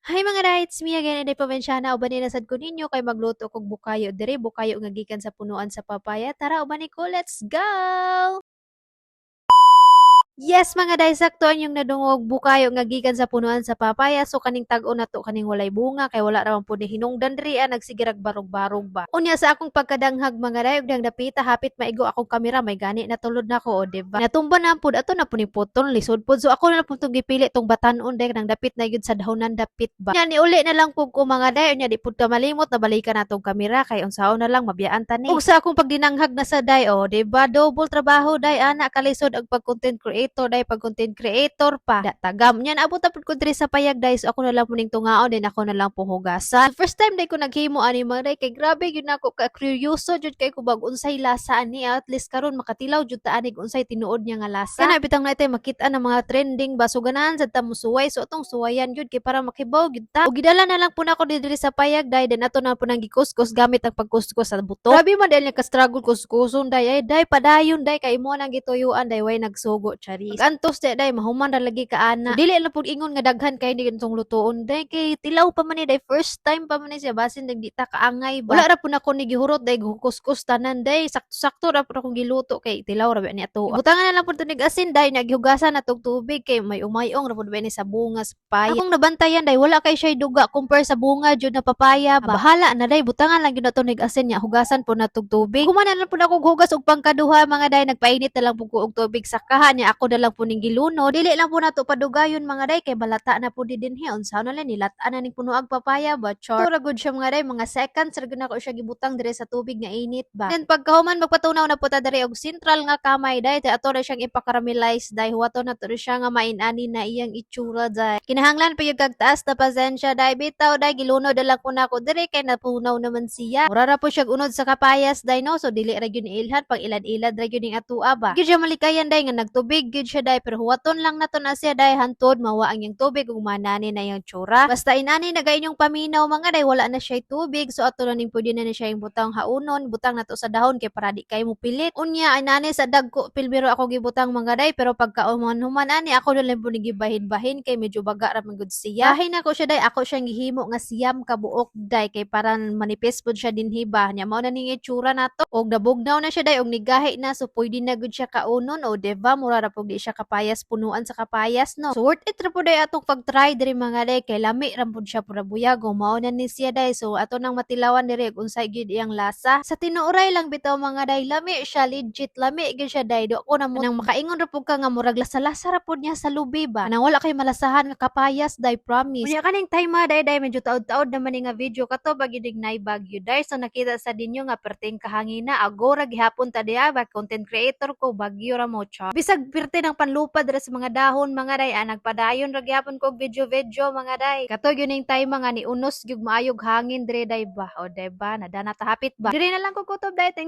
Hi mga rights, me again, Inday Provinciana, uban ni nasad ko ninyo kay magluto kog bukayo dire, bukayo nga gikan sa punuan sa papaya. Tara uban ko, let's go! Yes, mga day, sakto ang yung nadungog bukayo nga gikan sa punuan sa papaya. So kaning tag-o na to kaning walay bunga kay wala raman pud ni hinungdan diri nagsigirag barog-barog ba. Unya sa akong pagkadanghag mga day ug dang dapita hapit maigo akong kamera may gani natulod na ko o diba. Natumba na pud ato na pud ni puton lisod pud. So ako na pud tong gipili tong batan-on day nang dapit na gyud sa dahonan dapit ba. Nya ni uli na lang pud ko mga day unya di pud ka malimot na balikan natong kamera kay unsaon na lang mabiyaan tani. Ug sa akong pagdinanghag na sa day o diba double trabaho day ana kalisod ang pag content creator day pag content creator pa da tagam niyan abot na pud ko diri sa payag day so ako na lang puning tungaon din ako na lang puhugasan. So, first time day ko naghimo ani mga day kay grabe gyud nako ka kuryoso jud kay ko bag unsay lasa ani at least karon makatilaw jud ta ani unsay tinuod niya nga lasa. Kana bitang naitay makita na mga trending ba so ganahan sad ta mo suway so atong suwayan jud kay para makibaw gyud ta. Ug gidala na lang pud ako diri sa payag day then ato na pud nang gikuskus gamit ang pagkuskus sa buto. Grabe man dahil ka struggle kuskuson day ay day padayon day kay mo nang gituyuan day way nagsugo charis. Antos day mahuman ra lagi ka ana. So, dili lang pud ingon nga daghan kay ni gintong lutoon day kay tilaw pa man ni day first time pa man ni siya basin dag di ta kaangay ba. Wala ra pud ako ni gihurot day kuskus tanan day sakto-sakto ra pud akong giluto kay tilaw ra ba ni ato. Ibutangan na lang pud tunig asin day naghihugasan na tog tubig kay may umayong ra pud ba ni sa bunga sa papaya. Akong nabantayan day wala kay siya duga compare sa bunga jud na papaya ba. Bahala na day butangan lang gyud na tunig asin nya hugasan po na tog tubig. Kumana na pud ako hugas og pangkaduha mga day nagpainit na lang pud ko og tubig sa kahan nya ako na lang po ning giluno. Dili lang po nato padugayon mga day kay balata na po di dinhi unsa na lang nilat-an na ning puno ag papaya ba char. Tura gud siya mga day mga seconds ra gyud nako siya gibutang dire sa tubig nga init ba. Then pagkahuman magpatunaw na po ta dire og central nga kamay day tay ato na siyang ipakaramelize day huwaton na to siya nga mainani na iyang itsura day. Kinahanglan pa yung kagtaas na pasensya day bitaw day giluno na lang po nako dire kay napunaw naman siya. Mura ra po siya unod sa kapayas day no so dili ra gyud ni ilhan pag ilad-ilad ra gyud ning atua ba. Gyud siya malikayan day nga nagtubig gyud siya day pero huwaton lang nato na siya day hantod mawa ang iyang tubig ug manani na iyang tsura. Basta inani na gayong paminaw mga day wala na siya tubig so ato na ning pwede na siya yung butang haunon butang nato sa dahon kay para di kay mo pilit. Unya inani sa dagko pilbiro ako gibutang mga day pero pagka human ani ako na lang po gibahin-bahin kay medyo baga ra man gud siya. Bahin ako siya day ako siyang gihimo nga siyam ka buok day kay para manipis pud siya dinhi ba nya mao na ning itsura nato og nabugnaw na siya day og nigahi na so pwede na gud siya kaunon o diba mura ra pud di siya kapayas punuan sa kapayas no. So worth it ra pud day atong pag-try diri mga day kay lami ra pud siya pura buyag mao na ni siya day so ato nang matilawan diri og unsay gyud iyang lasa. Sa tinuoray lang bitaw mga day lami siya legit lami gyud siya day do ko na mo nang makaingon ra pud ka nga murag lasa-lasa ra pud niya sa lubi ba. Nang wala kay malasahan nga kapayas day promise. Unya kaning time day day medyo taod-taod naman ni nga video kato bagidig nay bagyo day so nakita sa dinyo nga perting kahangina agora gihapon ta diya ba content creator ko bagyo ra mo cha. Bisag pirte ng panlupad ra sa mga dahon mga day nagpadayon ra gihapon ko video mga day. Kato gyud ning time nga ni unos gyud maayog hangin dire day ba o diba nadana ta hapit ba. Dire na lang ko kutob day thanks